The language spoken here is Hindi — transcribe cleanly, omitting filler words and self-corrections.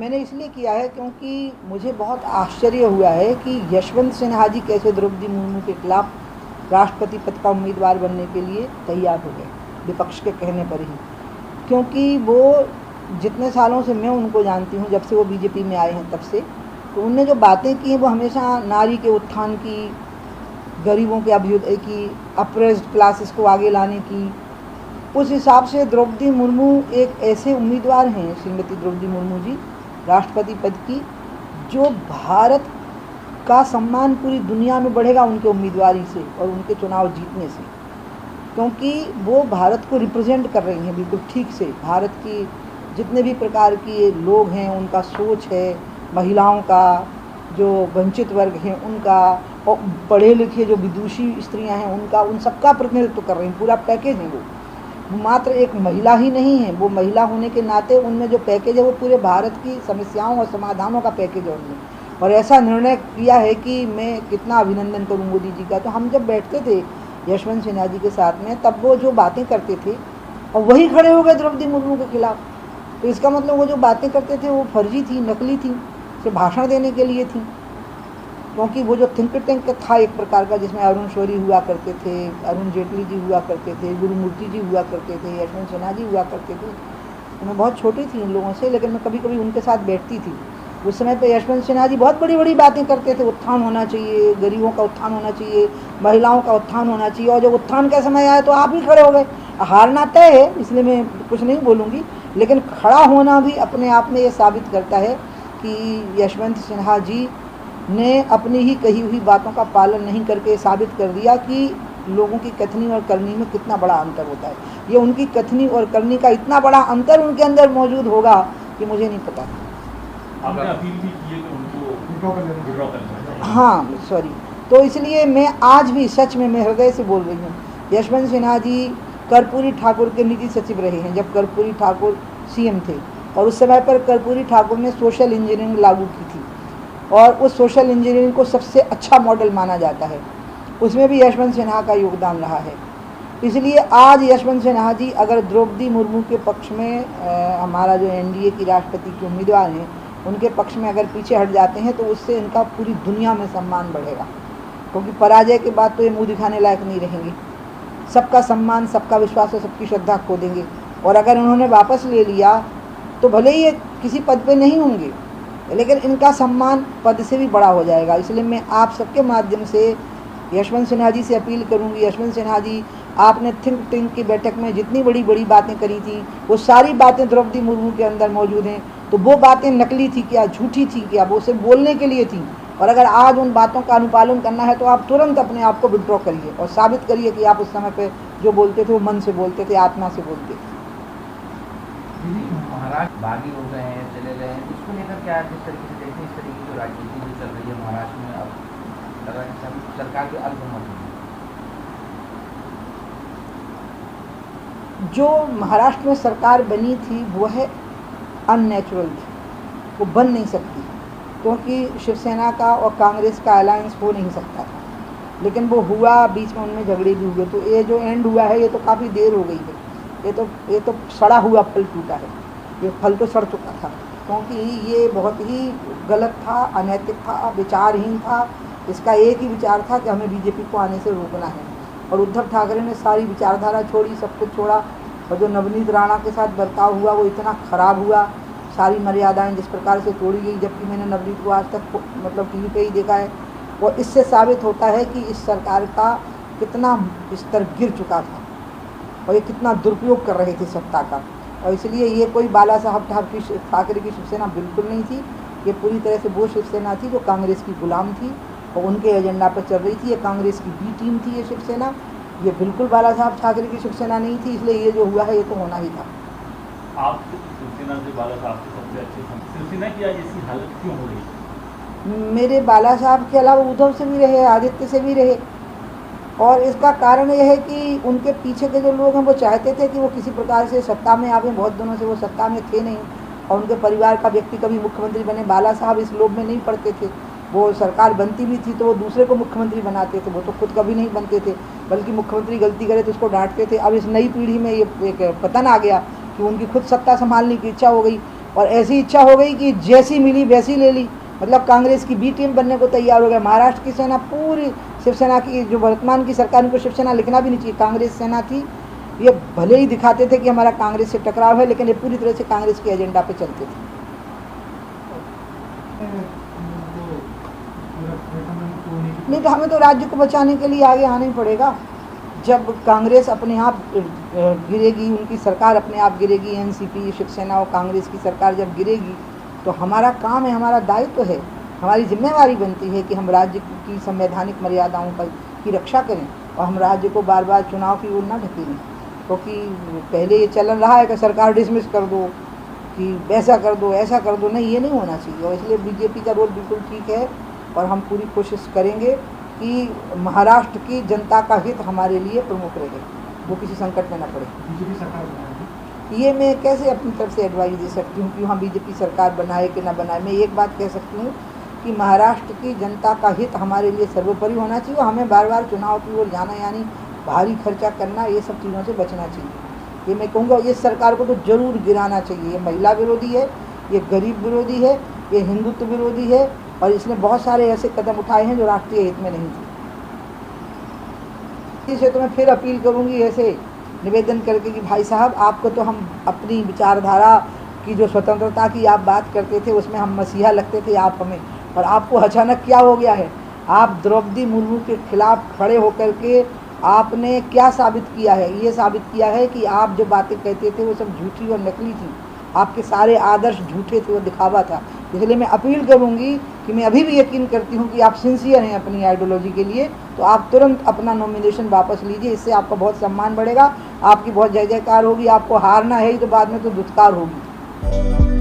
मैंने इसलिए किया है क्योंकि मुझे बहुत आश्चर्य हुआ है कि यशवंत सिन्हा जी कैसे द्रौपदी मुर्मू के खिलाफ राष्ट्रपति पद का उम्मीदवार बनने के लिए तैयार हो गए विपक्ष के कहने पर ही। क्योंकि वो जितने सालों से मैं उनको जानती हूँ, जब से वो बीजेपी में आए हैं तब से, तो उनने जो बातें की हैं वो हमेशा नारी के उत्थान की, गरीबों के अभ्युदय की, अप्रेस्ड क्लासेस को आगे लाने की। उस हिसाब से द्रौपदी मुर्मू एक ऐसे उम्मीदवार हैं, श्रीमती द्रौपदी मुर्मू जी, राष्ट्रपति पद की, जो भारत का सम्मान पूरी दुनिया में बढ़ेगा उनके उम्मीदवारी से और उनके चुनाव जीतने से। क्योंकि वो भारत को रिप्रेजेंट कर रही हैं बिल्कुल ठीक से। भारत की जितने भी प्रकार के लोग हैं उनका सोच है, महिलाओं का, जो वंचित वर्ग हैं उनका, और पढ़े लिखे जो विदुषी स्त्रियां हैं उनका, उन सबका प्रतिनिधित्व कर रही हैं। पूरा पैकेज है वो मात्र एक महिला ही नहीं है, वो महिला होने के नाते उनमें जो पैकेज है वो पूरे भारत की समस्याओं और समाधानों का पैकेज है उनमें। और ऐसा निर्णय किया है कि मैं कितना अभिनंदन करूँ मोदी जी का। तो हम जब बैठते थे यशवंत सिन्हा जी के साथ में, तब वो जो बातें करते थे और वही खड़े हो गए द्रौपदी मुर्मू के खिलाफ, तो इसका मतलब वो जो बातें करते थे वो फर्जी थी, नकली थी, सिर्फ भाषण देने के लिए थी। क्योंकि वो जो थिंक टैंक था एक प्रकार का, जिसमें अरुण शौरी हुआ करते थे, अरुण जेटली जी हुआ करते थे, गुरुमूर्ति जी हुआ करते थे, यशवंत सिन्हा जी हुआ करते थे। तो मैं बहुत छोटी थी उन लोगों से, लेकिन मैं कभी कभी उनके साथ बैठती थी। उस समय पे यशवंत सिन्हा जी बहुत बड़ी बड़ी बातें करते थे, उत्थान होना चाहिए, गरीबों का उत्थान होना चाहिए, महिलाओं का उत्थान होना चाहिए। और जब उत्थान का समय आया तो आप ही खड़े हो गए। हारना तय है, इसलिए मैं कुछ नहीं बोलूँगी, लेकिन खड़ा होना भी अपने आप में ये साबित करता है कि यशवंत सिन्हा जी ने अपनी ही कही हुई बातों का पालन नहीं करके साबित कर दिया कि लोगों की कथनी और करनी में कितना बड़ा अंतर होता है। ये उनकी कथनी और करनी का इतना बड़ा अंतर उनके अंदर मौजूद होगा कि मुझे नहीं पता। आपने अपील भी की है कि उनको विड्रॉ करना है। हाँ, सॉरी। तो इसलिए मैं आज भी सच में मैं हृदय से बोल रही हूँ, यशवंत सिन्हा जी कर्पूरी ठाकुर के निजी सचिव रहे हैं जब कर्पूरी ठाकुर सीएम थे, और उस समय पर कर्पूरी ठाकुर ने सोशल इंजीनियरिंग लागू की थी, और उस सोशल इंजीनियरिंग को सबसे अच्छा मॉडल माना जाता है। उसमें भी यशवंत सिन्हा का योगदान रहा है। इसलिए आज यशवंत सिन्हा जी अगर द्रौपदी मुर्मू के पक्ष में हमारा जो एनडीए की राष्ट्रपति के उम्मीदवार हैं उनके पक्ष में अगर पीछे हट जाते हैं तो उससे इनका पूरी दुनिया में सम्मान बढ़ेगा। क्योंकि पराजय के बाद तो ये मुँह दिखाने लायक नहीं रहेंगे। सबका सम्मान, सबका विश्वास और सबकी श्रद्धा खो देंगे। और अगर उन्होंने वापस ले लिया तो भले ही ये किसी पद पे नहीं होंगे, लेकिन इनका सम्मान पद से भी बड़ा हो जाएगा। इसलिए मैं आप सबके माध्यम से यशवंत सिन्हा जी से अपील करूंगी, यशवंत सिन्हा जी, आपने थिंक टैंक की बैठक में जितनी बड़ी बड़ी बातें करी थी वो सारी बातें द्रौपदी मुर्मू के अंदर मौजूद हैं। तो वो बातें नकली थी क्या, झूठी थी क्या, वो सिर्फ बोलने के लिए थी। और अगर आज उन बातों का अनुपालन करना है तो आप तुरंत अपने आप को विड्रॉ करिए और साबित करिए कि आप उस समय पे जो बोलते थे वो मन से बोलते थे, आत्मा से बोलते थे। महाराष्ट्र बागी हो गए हैं, चले गए हैं, इसको लेकर क्या जिस तरीके से देखते हैं, इस तरीके की जो राजनीति जो चल रही है महाराष्ट्र में, अब लग रहा है कि सरकार के अल्पमत है। जो महाराष्ट्र में सरकार बनी थी वो है अननेचुरल थी, वो बन नहीं सकती, क्योंकि शिवसेना का और कांग्रेस का अलायंस हो नहीं सकता था। लेकिन वो हुआ, बीच में उनमें झगड़े भी हुए। तो ये जो एंड हुआ है ये तो काफ़ी देर हो गई है। ये तो सड़ा हुआ फल टूटा है, ये फल तो सड़ चुका था, क्योंकि ये बहुत ही गलत था, अनैतिक था, विचारहीन था। इसका एक ही विचार था कि हमें बीजेपी को आने से रोकना है। और उद्धव ठाकरे ने सारी विचारधारा छोड़ी, सब कुछ छोड़ा। और जो नवनीत राणा के साथ बर्ताव हुआ वो इतना ख़राब हुआ, सारी मर्यादाएं जिस प्रकार से तोड़ी गई, जबकि मैंने नवनीत को आज तक मतलब टीवी पे ही देखा है। और इससे साबित होता है कि इस सरकार का कितना स्तर गिर चुका था और ये कितना दुरुपयोग कर रहे थे सत्ता का। और इसलिए ये कोई बाला साहब ठाकरे की शिवसेना बिल्कुल नहीं थी। ये पूरी तरह से वो शिवसेना थी जो कांग्रेस की गुलाम थी और उनके एजेंडा पर चल रही थी। ये कांग्रेस की बी टीम थी ये शिवसेना, ये बिल्कुल बाला साहब ठाकरे की शिवसेना नहीं थी। इसलिए ये जो हुआ है ये तो होना ही था। आप शिवसेना से बाला साहब से सबसे अच्छे शिवसेना की आज ऐसी हालत क्यों हो रही है? मेरे बाला साहब के अलावा उद्धव से भी रहे, आदित्य से भी रहे। और इसका कारण यह है कि उनके पीछे के जो लोग हैं वो चाहते थे कि वो किसी प्रकार से सत्ता में आवे। बहुत दिनों से वो सत्ता में थे नहीं और उनके परिवार का व्यक्ति कभी मुख्यमंत्री बने। बाला साहब इस लोभ में नहीं पड़ते थे। वो सरकार बनती भी थी तो वो दूसरे को मुख्यमंत्री बनाते थे, वो तो खुद कभी नहीं बनते थे, बल्कि मुख्यमंत्री गलती करे तो उसको डांटते थे। अब इस नई पीढ़ी में ये एक पतन आ गया कि उनकी खुद सत्ता संभालने की इच्छा हो गई। और ऐसी इच्छा हो गई कि जैसी मिली वैसी ले ली, मतलब कांग्रेस की बी टीम बनने को तैयार हो गया। महाराष्ट्र की सेना पूरी शिवसेना की, जो वर्तमान की सरकार, इनको शिवसेना लिखना भी नहीं चाहिए, कांग्रेस सेना थी। ये भले ही दिखाते थे कि हमारा कांग्रेस से टकराव है, लेकिन ये पूरी तरह से कांग्रेस के एजेंडा पे चलते थे। नहीं तो हमें तो राज्य को बचाने के लिए आगे आना ही पड़ेगा। जब कांग्रेस अपने आप गिरेगी, उनकी सरकार अपने आप गिरेगी, एनसीपी, शिवसेना और कांग्रेस की सरकार जब गिरेगी, तो हमारा काम है, हमारा दायित्व है, हमारी जिम्मेवारी बनती है कि हम राज्य की संवैधानिक मर्यादाओं की रक्षा करें और हम राज्य को बार बार चुनाव की ओर न ढकेलें। क्योंकि पहले ये चलन रहा है कि सरकार डिसमिस कर दो, कि वैसा कर दो, ऐसा कर दो, नहीं, ये नहीं होना चाहिए। और इसलिए बीजेपी का रोल बिल्कुल ठीक है और हम पूरी कोशिश करेंगे कि महाराष्ट्र की जनता का हित हमारे लिए प्रमुख रहे, वो किसी संकट में न पड़े। बीजेपी सरकार बनाएगी, ये मैं कैसे अपनी तरफ से एडवाइस दे सकती हूँ कि वहाँ बीजेपी सरकार बनाए कि ना बनाए। मैं एक बात कह सकती हूँ कि महाराष्ट्र की जनता का हित हमारे लिए सर्वोपरि होना चाहिए और हमें बार बार चुनाव की ओर जाना, यानी भारी खर्चा करना, ये सब चीज़ों से बचना चाहिए। ये मैं कहूँगा, इस सरकार को तो जरूर गिराना चाहिए। ये महिला विरोधी है, ये गरीब विरोधी है, ये हिंदुत्व विरोधी है और इसने बहुत सारे ऐसे कदम उठाए हैं जो राष्ट्रीय हित में नहीं थे। इसे तो मैं फिर अपील करूँगी ऐसे निवेदन करके कि भाई साहब, आपको तो हम अपनी विचारधारा की जो स्वतंत्रता की आप बात करते थे उसमें हम मसीहा लगते थे आप हमें, और आपको अचानक क्या हो गया है? आप द्रौपदी मुर्मू के खिलाफ खड़े होकर के आपने क्या साबित किया है? ये साबित किया है कि आप जो बातें कहते थे वो सब झूठी और नकली थी, आपके सारे आदर्श झूठे थे, वो दिखावा था। इसलिए मैं अपील करूंगी कि मैं अभी भी यकीन करती हूँ कि आप सिंसियर हैं अपनी आइडियोलॉजी के लिए, तो आप तुरंत अपना नॉमिनेशन वापस लीजिए। इससे आपका बहुत सम्मान बढ़ेगा, आपकी बहुत जय जयकार होगी। आपको हारना है ही तो बाद में तो दुत्कार होगी।